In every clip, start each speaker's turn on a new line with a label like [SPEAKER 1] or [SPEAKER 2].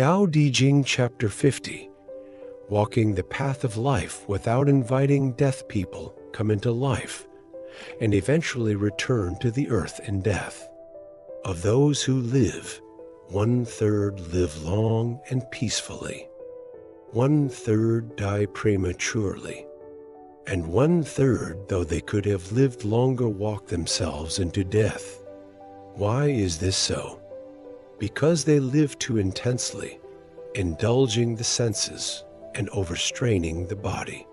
[SPEAKER 1] Dao De Jing Chapter 50. Walking the path of life without inviting death. People come into life and eventually return to the earth in death. Of those who live, 1/3 live long and peacefully. 1/3 die prematurely. And 1/3, though they could have lived longer, walk themselves into death. Why is this so? Because they live too intensely, indulging the senses and overstraining the body.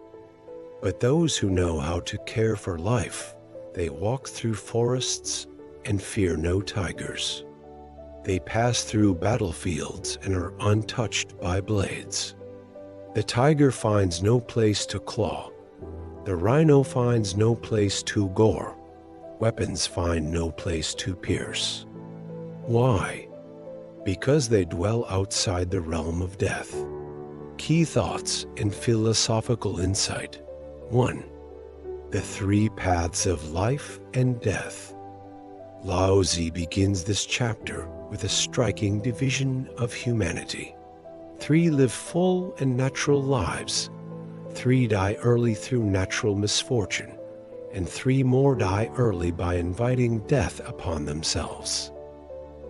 [SPEAKER 1] But those who know how to care for life, they walk through forests and fear no tigers. They pass through battlefields and are untouched by blades. The tiger finds no place to claw. The rhino finds no place to gore. Weapons find no place to pierce. Why? Because they dwell outside the realm of death. Key thoughts and philosophical insight. 1. The 3 paths of life and death. Lao Tzu begins this chapter with a striking division of humanity. 3 live full and natural lives. 3 die early through natural misfortune, and 3 more die early by inviting death upon themselves.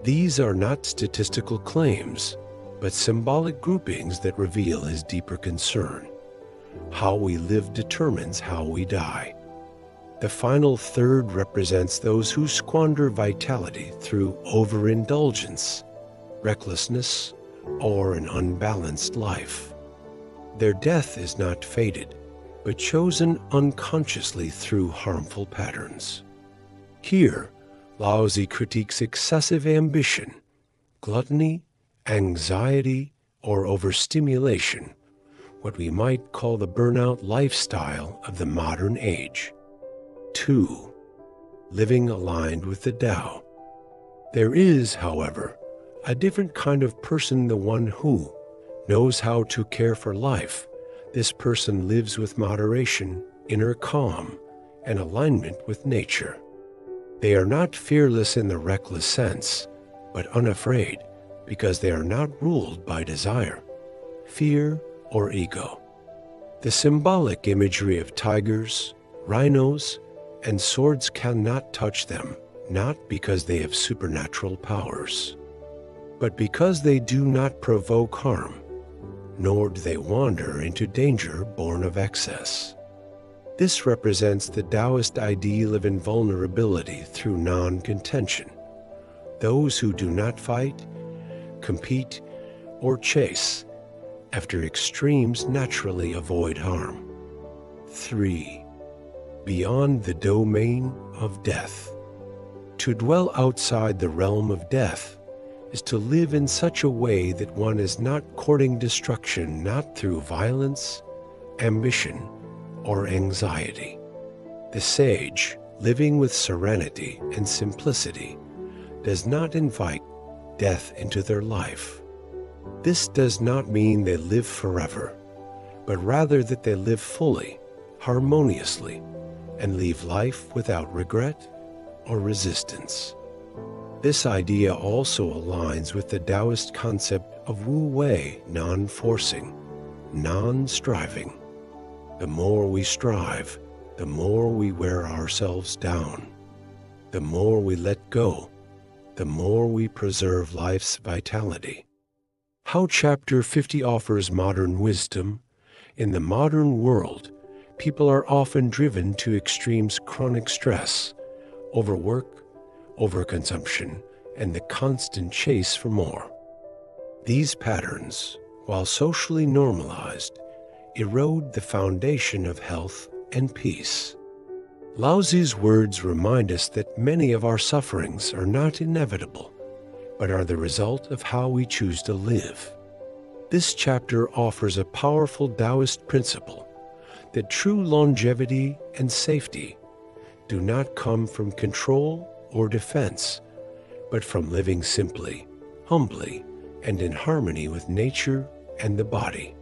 [SPEAKER 1] These are not statistical claims, but symbolic groupings that reveal his deeper concern. How we live determines how we die. The final third represents those who squander vitality through overindulgence, recklessness, or an unbalanced life. Their death is not fated, but chosen unconsciously through harmful patterns. Here, Lao Tzu critiques excessive ambition, gluttony, anxiety, or overstimulation, what we might call the burnout lifestyle of the modern age. 2. Living aligned with the Tao. There is, however, a different kind of person, the one who knows how to care for life. This person lives with moderation, inner calm, and alignment with nature. They are not fearless in the reckless sense, but unafraid, because they are not ruled by desire, fear, or ego. The symbolic imagery of tigers, rhinos, and swords cannot touch them, not because they have supernatural powers, but because they do not provoke harm, nor do they wander into danger born of excess. This represents the Taoist ideal of invulnerability through non-contention. Those who do not fight, compete, or chase after extremes naturally avoid harm. 3. Beyond the domain of death. To dwell outside the realm of death is to live in such a way that one is not courting destruction, not through violence, ambition, or anxiety. The sage, living with serenity and simplicity, does not invite death into their life. This does not mean they live forever, but rather that they live fully, harmoniously, and leave life without regret or resistance. This idea also aligns with the Taoist concept of Wu Wei, non-forcing, non-striving. The more we strive, the more we wear ourselves down. The more we let go, the more we preserve life's vitality. How Chapter 50 offers modern wisdom. In the modern world, people are often driven to extremes: chronic stress, overwork, overconsumption, and the constant chase for more. These patterns, while socially normalized, erode the foundation of health and peace. Lao Tzu's words remind us that many of our sufferings are not inevitable, but are the result of how we choose to live. This chapter offers a powerful Taoist principle that true longevity and safety do not come from control or defense, but from living simply, humbly, and in harmony with nature and the body.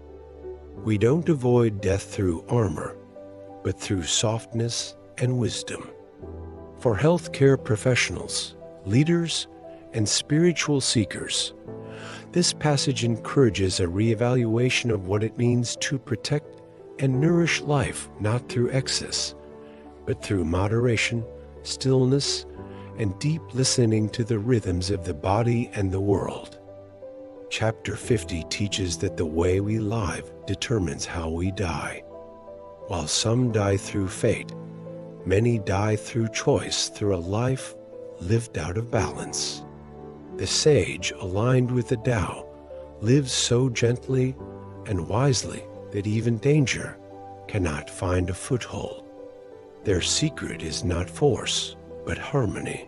[SPEAKER 1] We don't avoid death through armor, but through softness and wisdom. For healthcare professionals, leaders, and spiritual seekers, This passage encourages a reevaluation of what it means to protect and nourish life, not through excess, but through moderation, stillness, and deep listening to the rhythms of the body and the world. Chapter 50 teaches that the way we live determines how we die. While some die through fate, many die through choice, through a life lived out of balance. The sage, aligned with the Tao, lives so gently and wisely that even danger cannot find a foothold. Their secret is not force, but harmony.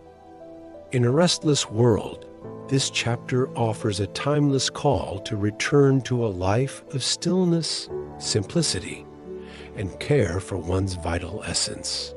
[SPEAKER 1] In a restless world, this chapter offers a timeless call to return to a life of stillness, simplicity, and care for one's vital essence.